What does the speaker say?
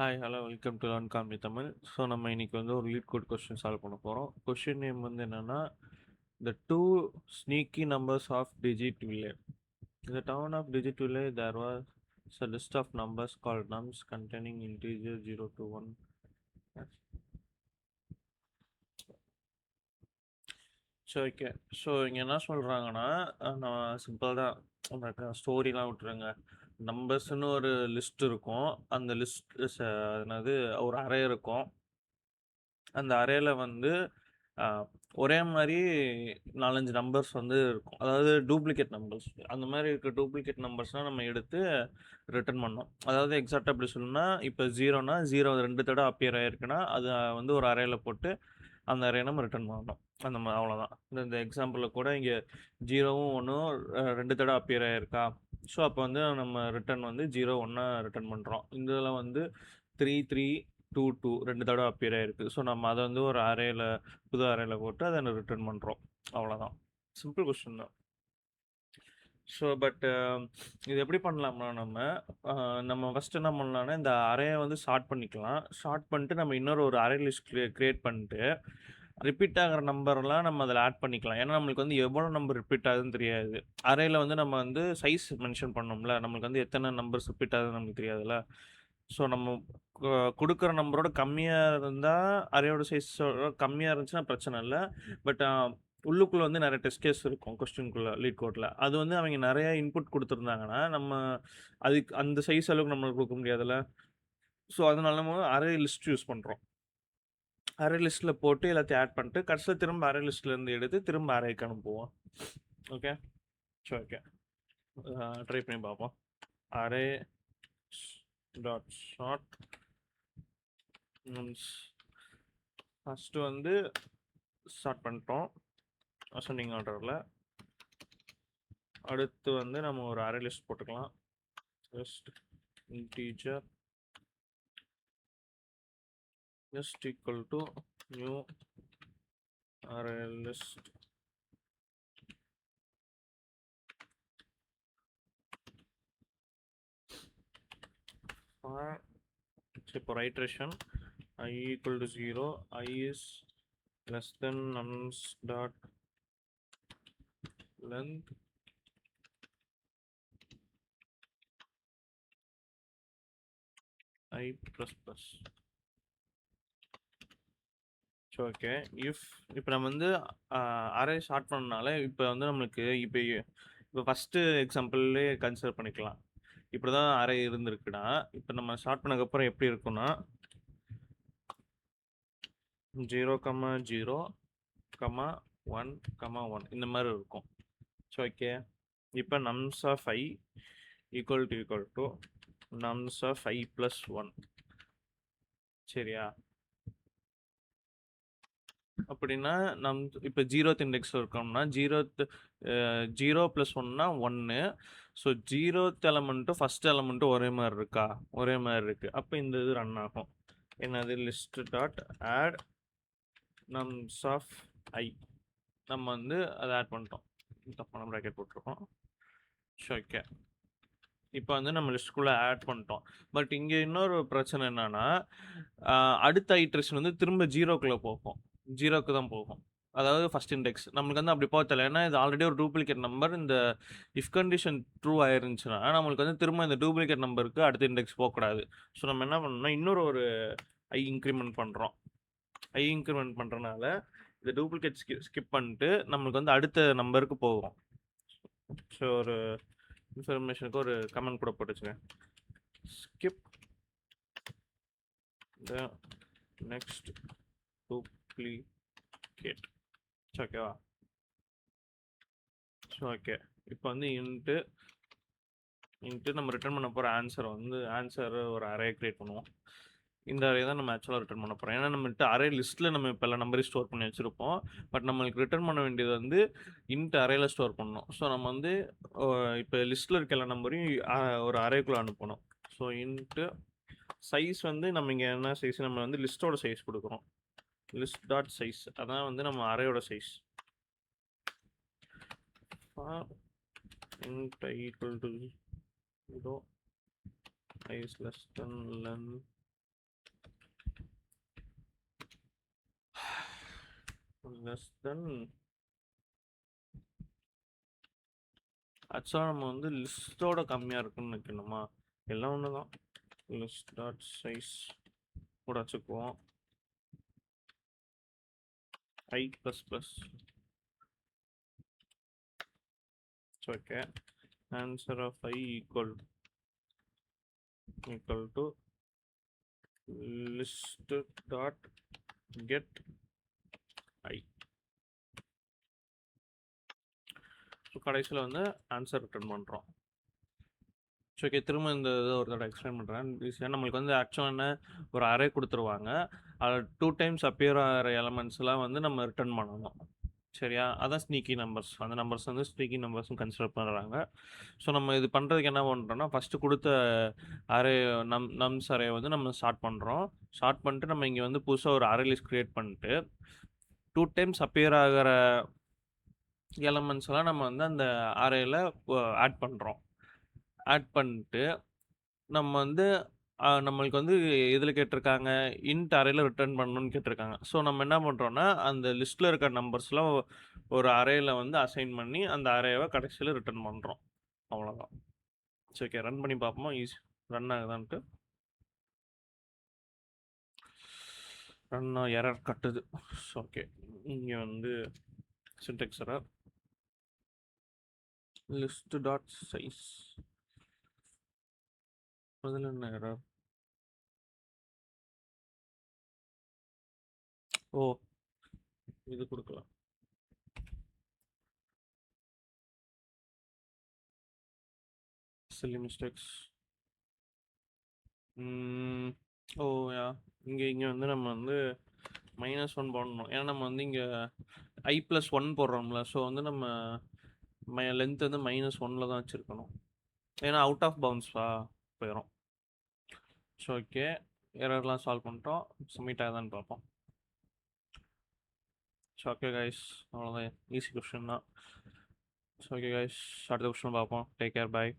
Hi hello welcome to learn காமி Tamil. So நம்ம இன்னைக்கு வந்து ஒரு லீட் கோட் கொஸ்டின் சால்வ் பண்ண போகிறோம். கொஸ்டின் நேம் வந்து என்னென்னா the two sneaky numbers of digit village. In the town of digit village there was a list of numbers called nums containing integer 0 to 1. So okay. So இங்கே என்ன சொல்கிறாங்கன்னா, நான் simple தான், அந்த ஸ்டோரிலாம் விட்டுருங்க. நம்பர்ஸ்னு ஒரு லிஸ்ட் இருக்கும். அந்த லிஸ்ட் என்னது ஒரு அரே இருக்கும். அந்த அரேல வந்து ஒரே மாதிரி 4-5 நம்பர்ஸ் வந்து இருக்கும். அதாவது டூப்ளிகேட் நம்பர்ஸ். அந்த மாதிரி இருக்க டூப்ளிகேட் நம்பர்ஸ்லாம் நம்ம எடுத்து ரிட்டர்ன் பண்ணோம். அதாவது எக்ஸாக்டாக எப்படி சொல்லணும்னா, இப்போ 0னா 0 2 தடவை அப்பியர் ஆயிருக்குன்னா அது வந்து ஒரு அரேல போட்டு அந்த அரே நம்ம ரிட்டர்ன் பண்ணணும். அந்த மாதிரி அவ்வளோதான். இந்த எக்ஸாம்பிளில் கூட இங்கே 0வும் 1ம் 2 தடவை அப்பியர் ஆயிருக்கா. ஸோ அப்போ வந்து நம்ம ரிட்டர்ன் வந்து 0 1 ரிட்டர்ன் பண்ணுறோம். இதில் வந்து 3 3 2 2 2 தடவை அப்பியர் ஆயிருக்கு. ஸோ நம்ம அதை வந்து ஒரு அரேல புது அரேல போட்டு அதை ரிட்டர்ன் பண்ணுறோம். அவ்வளோதான். சிம்பிள் கொஸ்டின் தான். ஸோ பட் இது எப்படி பண்ணலாம்னா நம்ம ஃபஸ்ட் என்ன பண்ணலாம்னா இந்த அரேயை வந்து ஷார்ட் பண்ணிக்கலாம். ஷார்ட் பண்ணிட்டு நம்ம இன்னொரு ஒரு அரே லிஸ்ட் கிரியேட் பண்ணிட்டு ரிப்பீட் ஆகிற நம்பர்லாம் நம்ம அதில் ஆட் பண்ணிக்கலாம். ஏன்னா நம்மளுக்கு வந்து எவ்வளோ நம்பர் ரிப்பீட் ஆகுதுன்னு தெரியாது. அரேயில் வந்து நம்ம வந்து சைஸ் மென்ஷன் பண்ணோம்ல, நம்மளுக்கு வந்து எத்தனை நம்பர்ஸ் ரிப்பீட் ஆகுதுன்னு நமக்கு தெரியாதுல்ல. ஸோ நம்ம கொடுக்குற நம்பரோட கம்மியாக இருந்தால் அரேயோட சைஸ் கம்மியாக இருந்துச்சுன்னா பிரச்சனை இல்லை. பட் உள்ளுக்குள்ளே வந்து நிறைய டெஸ்ட் கேஸ் இருக்கும் கொஸ்டின்குள்ளே லீட் கோட்டில். அது வந்து அவங்க நிறைய இன்புட் கொடுத்துருந்தாங்கன்னா நம்ம அதுக்கு அந்த சைஸ் அளவுக்கு நம்மளுக்கு கொடுக்க முடியாதுல்ல. ஸோ அதனால நம்ம அரே லிஸ்ட் யூஸ் பண்ணுறோம். அரே லிஸ்ட்டில் போட்டு எல்லாத்தையும் ஆட் பண்ணிட்டு கடைசியில் திரும்ப அரே லிஸ்ட்லேருந்து எடுத்து திரும்ப அரேக்கு அனுப்புவோம். ஓகே. ஸோ ஓகே, ட்ரை பண்ணி பார்ப்போம். அரே டாட் ஷார்ட் ஃபஸ்ட்டு வந்து ஸ்டார்ட் பண்ணிட்டோம் அசெண்டிங் ஆர்டரில். அடுத்து வந்து நம்ம ஒரு அரே லிஸ்ட் போட்டுக்கலாம். Just integer just equal to new array list for for iteration I equal to 0, I is less than nums dot length I plus plus. So okay. இப்போ நம்ம வந்து அரே ஷார்ட் பண்ணனால இப்போ வந்து நம்மளுக்கு இப்போ ஃபஸ்ட்டு எக்ஸாம்பிள்லே கன்சிடர் பண்ணிக்கலாம். இப்படி தான் அரே இருந்திருக்குன்னா இப்போ நம்ம ஷார்ட் பண்ணதுக்கப்புறம் எப்படி இருக்குன்னா 0, 0, 1, 1 இந்த மாதிரி இருக்கும். So okay. இப்போ nums of I equal to nums of I plus 1. சரியா? அப்படின்னா இப்போ 0th இண்டெக்ஸ் இருக்கோம்னா 0 + 1னா 1. ஸோ 0th எலமெண்ட்டும் ஃபஸ்ட் எலமெண்ட்டும் ஒரே மாதிரி இருக்கா? ஒரே மாதிரி இருக்குது. அப்போ இந்த இது ரன் ஆகும். என்னது list dot add nums of i. நம்ம வந்து அதை ஆட் பண்ணிட்டோம். தப்பான ப்ராக்கெட் போட்டிருக்கோம். So okay. இப்போ வந்து நம்ம லிஸ்ட்டுக்குள்ளே ஆட் பண்ணிட்டோம். பட் இங்கே இன்னொரு பிரச்சனை என்னன்னா அடுத்த ஐட்ரேஷன் வந்து திரும்ப 0க்குள்ளே போகும். 0க்கு தான் போகும். அதாவது ஃபஸ்ட் இண்டெக்ஸ் நம்மளுக்கு வந்து அப்படி போக தெரியல. ஏன்னா இது ஆல்ரெடி ஒரு டூப்ளிகேட் நம்பர். இந்த இஃப் கண்டிஷன் ட்ரூ ஆயிருந்துச்சுன்னா நம்மளுக்கு வந்து திரும்ப இந்த டூப்ளிகேட் நம்பருக்கு அடுத்த இண்டெக்ஸ் போகக்கூடாது. ஸோ நம்ம என்ன பண்ணோம்னா இன்னொரு ஒரு ஐ இன்க்ரிமெண்ட் பண்ணுறோம். ஐ இன்க்ரிமெண்ட் பண்ணுறனால இந்த டூப்ளிகேட் ஸ்கிப் பண்ணிட்டு நம்மளுக்கு வந்து அடுத்த நம்பருக்கு போகும். ஸோ ஒரு இன்ஃபர்மேஷனுக்கு ஒரு கமெண்ட் கூட போட்டுச்சுங்க. Skip the next duplicate. ஓகேவா? So okay. இப்போ வந்து இன்ட்டு நம்ம ரிட்டர்ன் பண்ண போகிற ஆன்சர் ஒரு அரே கிரியேட் பண்ணுவோம். இந்த அரே தான் நம்ம ஆக்சுவலாக ரிட்டர்ன் பண்ண போகிறோம். ஏன்னா நம்மகிட்ட அரே லிஸ்ட்டில் நம்ம இப்போ எல்லா நம்பரையும் ஸ்டோர் பண்ணி வச்சுருப்போம். பட் நம்மளுக்கு ரிட்டர்ன் பண்ண வேண்டியது வந்து இன்ட்டு அரேல ஸ்டோர் பண்ணணும். ஸோ நம்ம வந்து இப்போ லிஸ்ட்டில் இருக்க எல்லா நம்பரையும் ஒரு அரேக்குள்ளே அனுப்பணும். ஸோ இன்ட்டு சைஸ் வந்து நம்ம இங்கே என்ன சைஸ், நம்ம வந்து லிஸ்ட்டோட சைஸ் கொடுக்குறோம். லிஸ்ட் டாட் சைஸ் அதான் வந்து நம்ம அரேயோட size. int I equal to 0, I is less than length less than ஆக்சுவலாக நம்ம வந்து லிஸ்ட்டோட கம்மியாக இருக்குன்னு வைக்கணுமா? எல்லாம் ஒன்று தான். லிஸ்ட் டாட் சைஸ் கூட வச்சுக்குவோம். I ++. Okay. Answer of I equal to list dot get I. So கடைசியில் வந்து ஆன்சர் ரிட்டர்ன் பண்ணுறோம். ஸோ ஓகே, திரும்ப இந்த இதை ஒரு தடவை எக்ஸ்பிளைன் பண்ணுறேன். ஈஸியாக நம்மளுக்கு வந்து ஆக்சுவலாக என்ன ஒரு அரே கொடுத்துருவாங்க. அதில் 2 டைம்ஸ் அப்பியர் ஆகிற எலமெண்ட்ஸ்லாம் வந்து நம்ம ரிட்டர்ன் பண்ணணும். சரியா? அதான் ஸ்னீக்கி நம்பர்ஸ். அந்த நம்பர்ஸ் வந்து ஸ்னீக்கி நம்பர்ஸ்னு கன்சிடர் பண்ணுறாங்க. ஸோ நம்ம இது பண்ணுறதுக்கு என்ன பண்ணுறோம்னா, ஃபஸ்ட்டு கொடுத்த அரே நம்ஸ் அரே வந்து நம்ம ஸ்டார்ட் பண்ணுறோம். ஸ்டார்ட் பண்ணிட்டு நம்ம இங்கே வந்து புதுசாக ஒரு அரே லிஸ்ட் க்ரியேட் பண்ணிட்டு 2 டைம்ஸ் அப்பியர் ஆகிற எலமெண்ட்ஸ்லாம் நம்ம வந்து அந்த அரேயில் ஆட் பண்ணுறோம். ஆட் பண்ணிட்டு நம்ம வந்து நம்மளுக்கு வந்து இதில் கேட்டிருக்காங்க, இன்ட் அரேயில் ரிட்டர்ன் பண்ணணும்னு கேட்டிருக்காங்க. ஸோ நம்ம என்ன பண்ணுறோன்னா, அந்த லிஸ்ட்டில் இருக்க நம்பர்ஸ்லாம் ஒரு அரேயில் வந்து அசைன் பண்ணி அந்த அரேவை கடைசியில் ரிட்டர்ன் பண்ணுறோம். அவ்வளோதான். சரி, ஓகே, ரன் பண்ணி பார்ப்போமா ஈஸி ரன் ஆகுதான்ட்டு. ரன் எரர் கட்டுது. ஓகே, இங்கே வந்து Sintex error. List dot size அதில் என்ன எரர்? ஓ, இது கொடுக்கலாம். Chilli mistakes. ஓ யா, இங்கே வந்து நம்ம வந்து -1 போடணும். ஏன்னா நம்ம வந்து இங்கே I+1 போடுறோம்ல. ஸோ வந்து நம்ம லென்த் வந்து -1 தான் வச்சுருக்கணும். ஏன்னா அவுட் ஆஃப் பவுன்ஸா போயிடும். ஸோ ஓகே, எரர்லாம் சால்வ் பண்ணிட்டோம். சப்மிட் ஆகுதான்னு பார்ப்போம். ஸோ ஓகே கைஸ், அவ்வளோதான், ஈஸி கொஸ்டின் தான். ஸோ ஓகே கைஸ், அடுத்த கொஸ்டின் பார்ப்போம். டேக் கேர், பாய்.